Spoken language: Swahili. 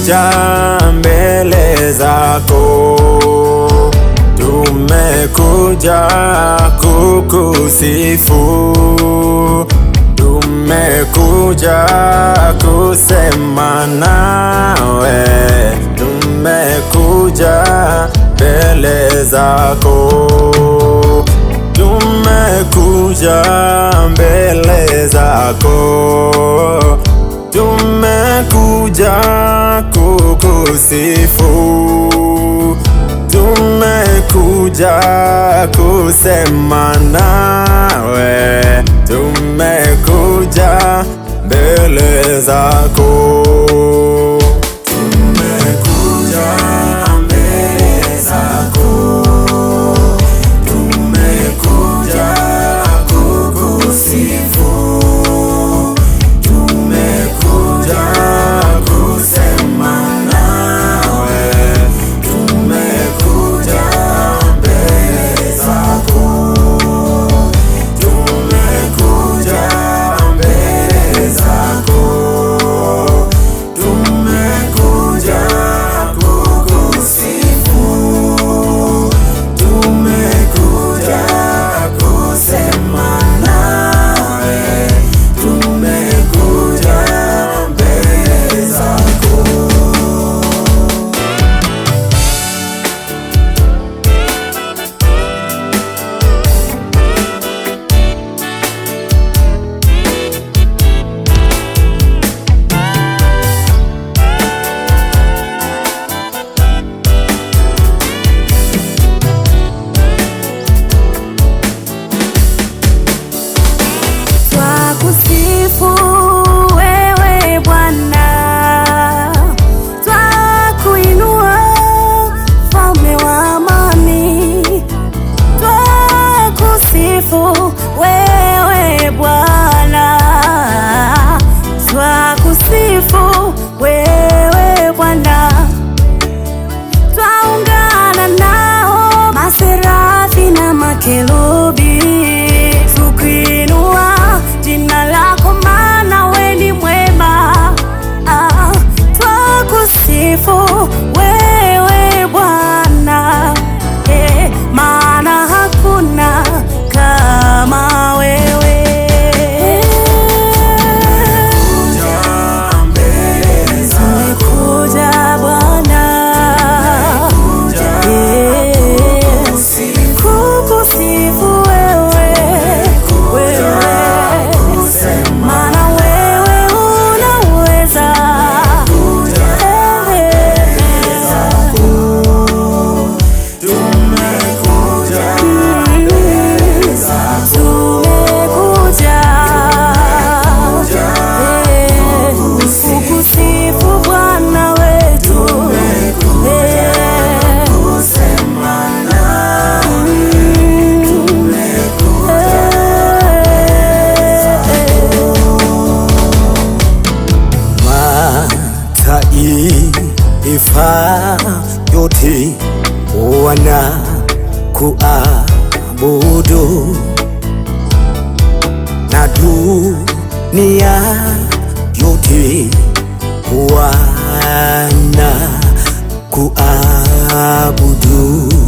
tumekuja mbele zako, tumekuja kukusifu, tumekuja kusema nawe, tumekuja mbele zako, tumekuja mbele zako, tumekuja kukusifu, tumekuja kusema nawe, tumekuja mbele zako. Wewe Bwana, twakuinua mfalme wa amani, twakusifu wewe Bwana, twakusifu wewe Bwana, twaungana nao maserafi na makerubi tukuinua jina lako, maana wewe ni mwema. Twakusifu wewe Bwana, maana hakuna kama wewe. Tumekuja Bwana kukusifu wewe, maana wewe unaweza. Kukusifu Bwana wetu, mataifa yote wanakuabudu na dunia yote wanakuabudu.